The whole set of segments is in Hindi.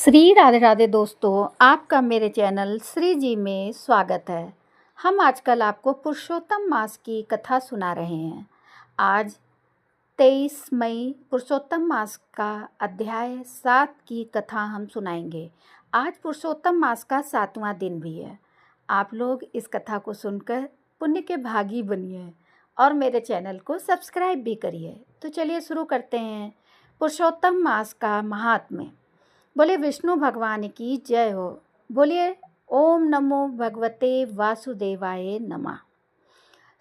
श्री राधे राधे दोस्तों, आपका मेरे चैनल श्री जी में स्वागत है। हम आजकल आपको पुरुषोत्तम मास की कथा सुना रहे हैं। आज 23 मई पुरुषोत्तम मास का अध्याय 7 की कथा हम सुनाएंगे। आज पुरुषोत्तम मास का 7वां दिन भी है। आप लोग इस कथा को सुनकर पुण्य के भागी बनिए और मेरे चैनल को सब्सक्राइब भी करिए। तो चलिए शुरू करते हैं पुरुषोत्तम मास का महात्म्य। बोले विष्णु भगवान की जय हो। बोलिए ओम नमो भगवते वासुदेवाय नमः।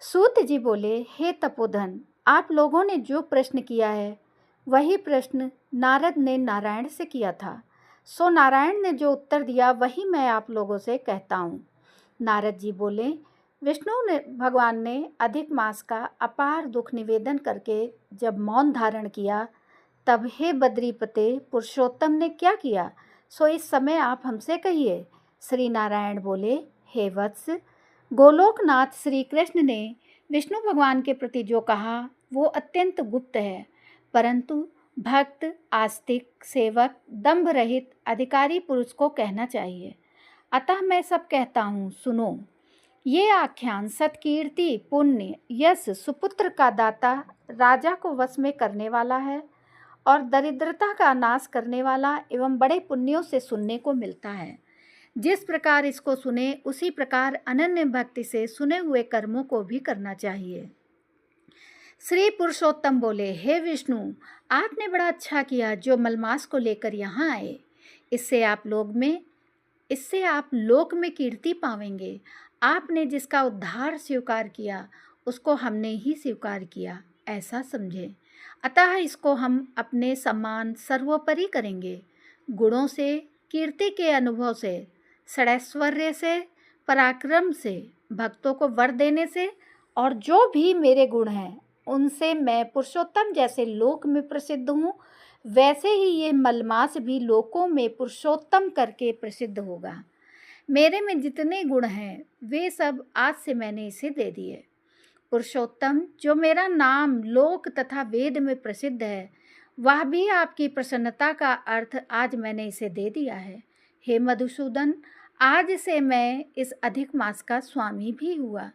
सूत जी बोले, हे तपोधन, आप लोगों ने जो प्रश्न किया है वही प्रश्न नारद ने नारायण से किया था। सो नारायण ने जो उत्तर दिया वही मैं आप लोगों से कहता हूँ। नारद जी बोले, विष्णु ने भगवान ने अधिक मास का अपार दुख निवेदन करके जब मौन धारण किया, तब हे बद्रीपते पुरुषोत्तम ने क्या किया, सो इस समय आप हमसे कहिए। श्री नारायण बोले, हे वत्स, गोलोकनाथ श्री कृष्ण ने विष्णु भगवान के प्रति जो कहा वो अत्यंत गुप्त है, परंतु भक्त, आस्तिक, सेवक, दंभ रहित अधिकारी पुरुष को कहना चाहिए। अतः मैं सब कहता हूँ, सुनो। ये आख्यान सत्कीर्ति, पुण्य, यश, सुपुत्र का दाता, राजा को वश में करने वाला है और दरिद्रता का नाश करने वाला एवं बड़े पुण्यों से सुनने को मिलता है। जिस प्रकार इसको सुने उसी प्रकार अनन्य भक्ति से सुने हुए कर्मों को भी करना चाहिए। श्री पुरुषोत्तम बोले, हे विष्णु, आपने बड़ा अच्छा किया जो मलमास को लेकर यहाँ आए। इससे आप लोक में कीर्ति पावेंगे। आपने जिसका उद्धार स्वीकार किया उसको हमने ही स्वीकार किया, ऐसा समझे। अतः इसको हम अपने सम्मान सर्वोपरि करेंगे। गुणों से, कीर्ति के अनुभव से, षडैश्वर्य से, पराक्रम से, भक्तों को वर देने से और जो भी मेरे गुण हैं उनसे मैं पुरुषोत्तम जैसे लोक में प्रसिद्ध हूँ, वैसे ही ये मलमास भी लोकों में पुरुषोत्तम करके प्रसिद्ध होगा। मेरे में जितने गुण हैं वे सब आज से मैंने इसे दे दिए। पुरुषोत्तम, जो मेरा नाम लोक तथा वेद में प्रसिद्ध है, वह भी आपकी प्रसन्नता का अर्थ आज मैंने इसे दे दिया है। हे मधुसूदन, आज से मैं इस अधिक मास का स्वामी भी हुआ।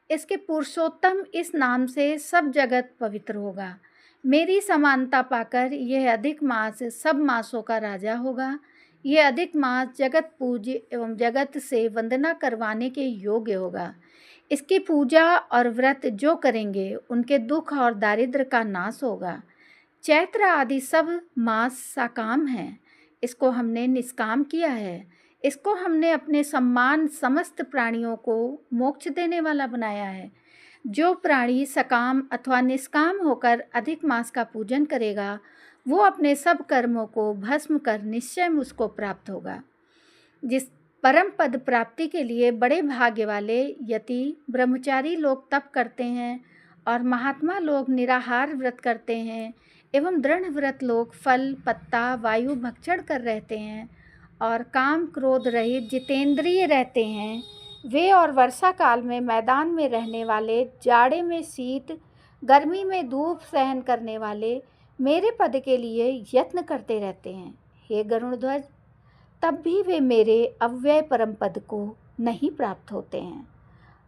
इसके पुरुषोत्तम इस नाम से सब जगत पवित्र होगा। मेरी समानता पाकर यह अधिक मास सब मासों का राजा होगा। यह अधिक मास जगत पूज्य एवं जगत से वंदना करवाने के योग्य होगा। इसकी पूजा और व्रत जो करेंगे उनके दुख और दारिद्र्य का नाश होगा। चैत्र आदि सब मास साकाम हैं, इसको हमने निष्काम किया है। इसको हमने अपने सम्मान समस्त प्राणियों को मोक्ष देने वाला बनाया है। जो प्राणी सकाम अथवा निष्काम होकर अधिक मास का पूजन करेगा वो अपने सब कर्मों को भस्म कर निश्चय उसको प्राप्त होगा। जिस परम पद प्राप्ति के लिए बड़े भाग्य वाले यति, ब्रह्मचारी लोग तप करते हैं और महात्मा लोग निराहार व्रत करते हैं एवं दृढ़ व्रत लोग फल, पत्ता, वायु भक्षण कर रहते हैं और काम क्रोध रहित जितेंद्रिय रहते हैं, वे और वर्षा काल में मैदान में रहने वाले, जाड़े में शीत, गर्मी में धूप सहन करने वाले मेरे पद के लिए यत्न करते रहते हैं। हे गरुड़ध्वज, तब भी वे मेरे अव्यय परम पद को नहीं प्राप्त होते हैं।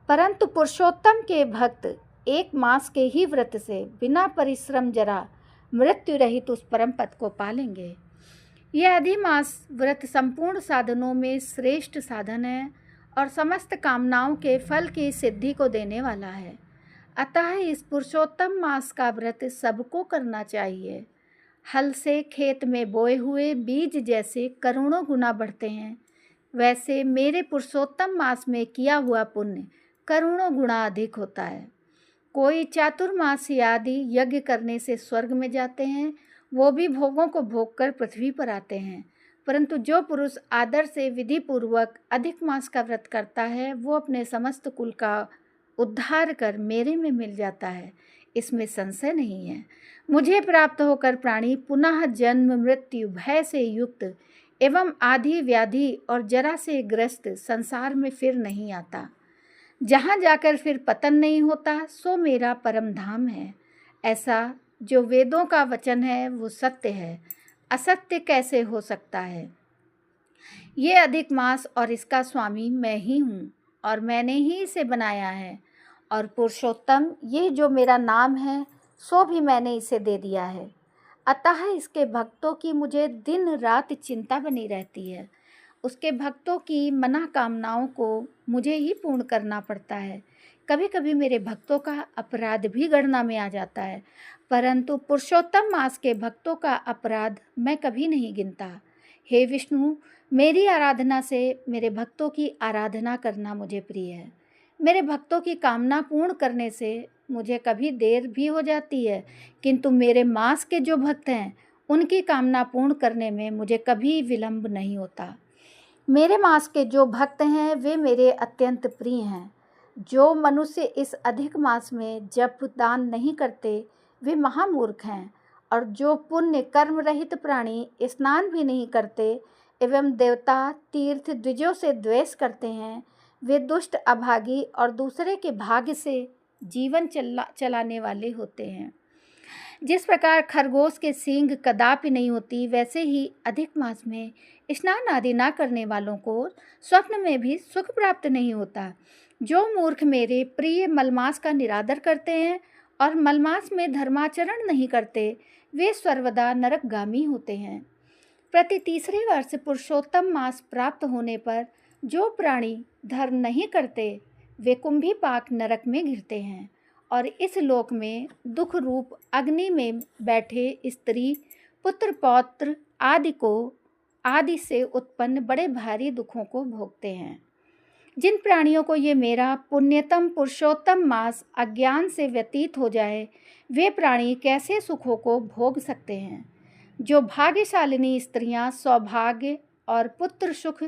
परंतु पुरुषोत्तम के भक्त एक मास के ही व्रत से बिना परिश्रम जरा मृत्यु रहित उस परम पद को पालेंगे। यह अधिमास व्रत संपूर्ण साधनों में श्रेष्ठ साधन है और समस्त कामनाओं के फल की सिद्धि को देने वाला है। अतः इस पुरुषोत्तम मास का व्रत सबको करना चाहिए। हल से खेत में बोए हुए बीज जैसे करोड़ों गुना बढ़ते हैं, वैसे मेरे पुरुषोत्तम मास में किया हुआ पुण्य करोड़ों गुना अधिक होता है। कोई चातुर्मासी आदि यज्ञ करने से स्वर्ग में जाते हैं, वो भी भोगों को भोग कर पृथ्वी पर आते हैं, परंतु जो पुरुष आदर से विधि पूर्वक अधिक मास का व्रत करता है वो अपने समस्त कुल का उद्धार कर मेरे में मिल जाता है, इसमें संशय नहीं है। मुझे प्राप्त होकर प्राणी पुनः जन्म मृत्यु भय से युक्त एवं आदि व्याधि और जरा से ग्रस्त संसार में फिर नहीं आता। जहाँ जाकर फिर पतन नहीं होता सो मेरा परम धाम है। ऐसा जो वेदों का वचन है वो सत्य है, असत्य कैसे हो सकता है। ये अधिक मास और इसका स्वामी मैं ही हूँ और मैंने ही इसे बनाया है। और पुरुषोत्तम ये जो मेरा नाम है सो भी मैंने इसे दे दिया है। अतः इसके भक्तों की मुझे दिन रात चिंता बनी रहती है। उसके भक्तों की मनोकामनाओं को मुझे ही पूर्ण करना पड़ता है। कभी कभी मेरे भक्तों का अपराध भी गणना में आ जाता है, परंतु पुरुषोत्तम मास के भक्तों का अपराध मैं कभी नहीं गिनता। हे विष्णु, मेरी आराधना से मेरे भक्तों की आराधना करना मुझे प्रिय है। मेरे भक्तों की कामना पूर्ण करने से मुझे कभी देर भी हो जाती है, किंतु मेरे मास के जो भक्त हैं उनकी कामना पूर्ण करने में मुझे कभी विलंब नहीं होता। मेरे मास के जो भक्त हैं वे मेरे अत्यंत प्रिय हैं। जो मनुष्य इस अधिक मास में जप दान नहीं करते वे महामूर्ख हैं, और जो पुण्य कर्म रहित प्राणी स्नान भी नहीं करते एवं देवता तीर्थ द्विजों से द्वेष करते हैं वे दुष्ट अभागी और दूसरे के भाग्य से जीवन चलाने वाले होते हैं। जिस प्रकार खरगोश के सींग कदापि नहीं होती, वैसे ही अधिक मास में स्नान आदि न करने वालों को स्वप्न में भी सुख प्राप्त नहीं होता। जो मूर्ख मेरे प्रिय मलमास का निरादर करते हैं और मलमास में धर्माचरण नहीं करते वे सर्वदा नरकगामी होते हैं। प्रति तीसरे वर्ष पुरुषोत्तम मास प्राप्त होने पर जो प्राणी धर्म नहीं करते वे कुंभीपाक नरक में गिरते हैं और इस लोक में दुख रूप अग्नि में बैठे स्त्री पुत्र पौत्र आदि से उत्पन्न बड़े भारी दुखों को भोगते हैं। जिन प्राणियों को ये मेरा पुण्यतम पुरुषोत्तम मास अज्ञान से व्यतीत हो जाए वे प्राणी कैसे सुखों को भोग सकते हैं। जो भाग्यशालिनी स्त्रियां सौभाग्य और पुत्र सुख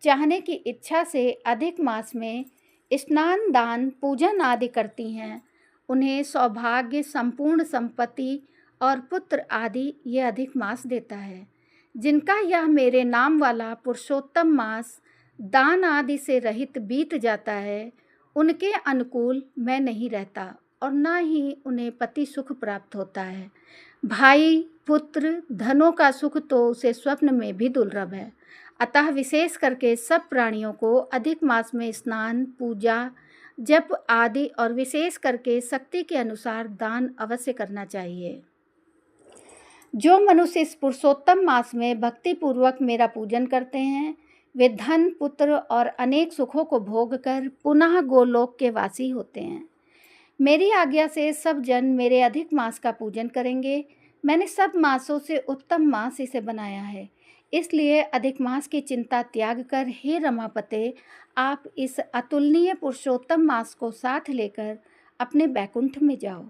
चाहने की इच्छा से अधिक मास में स्नान दान पूजन आदि करती हैं उन्हें सौभाग्य संपूर्ण संपत्ति और पुत्र आदि ये अधिक मास देता है। जिनका यह मेरे नाम वाला पुरुषोत्तम मास दान आदि से रहित बीत जाता है उनके अनुकूल मैं नहीं रहता और न ही उन्हें पति सुख प्राप्त होता है। भाई पुत्र धनों का सुख तो उसे स्वप्न में भी दुर्लभ है। अतः विशेष करके सब प्राणियों को अधिक मास में स्नान पूजा जप आदि और विशेष करके शक्ति के अनुसार दान अवश्य करना चाहिए। जो मनुष्य इस पुरुषोत्तम मास में भक्ति पूर्वक मेरा पूजन करते हैं वे धन पुत्र और अनेक सुखों को भोग कर पुनः गोलोक के वासी होते हैं। मेरी आज्ञा से सब जन मेरे अधिक मास का पूजन करेंगे। मैंने सब मासों से उत्तम मास इसे बनाया है, इसलिए अधिक मास की चिंता त्याग कर हे रमापते आप इस अतुलनीय पुरुषोत्तम मास को साथ लेकर अपने बैकुंठ में जाओ।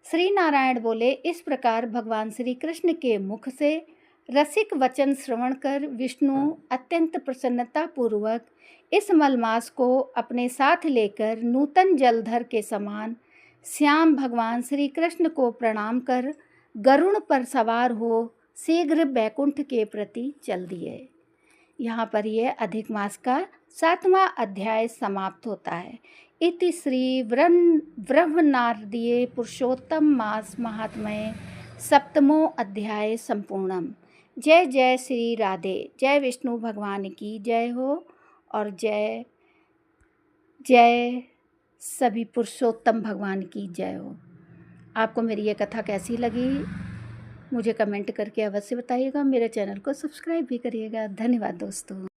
श्री नारायण बोले। इस प्रकार भगवान श्री कृष्ण के मुख से रसिक वचन श्रवण कर विष्णु अत्यंत प्रसन्नता पूर्वक इस मलमास को अपने साथ लेकर नूतन जलधर के समान श्याम भगवान श्री कृष्ण को प्रणाम कर गरुड़ पर सवार हो शीघ्र बैकुंठ के प्रति चल दिए। यहाँ पर यह अधिक मास का 7वां अध्याय समाप्त होता है। इति श्री ब्रह्मनारदीय पुरुषोत्तम मास महात्म्ये 7वां अध्याय संपूर्णम। जय जय श्री राधे। जय विष्णु भगवान की जय हो और जय जय सभी पुरुषोत्तम भगवान की जय हो। आपको मेरी ये कथा कैसी लगी मुझे कमेंट करके अवश्य बताइएगा। मेरे चैनल को सब्सक्राइब भी करिएगा। धन्यवाद दोस्तों।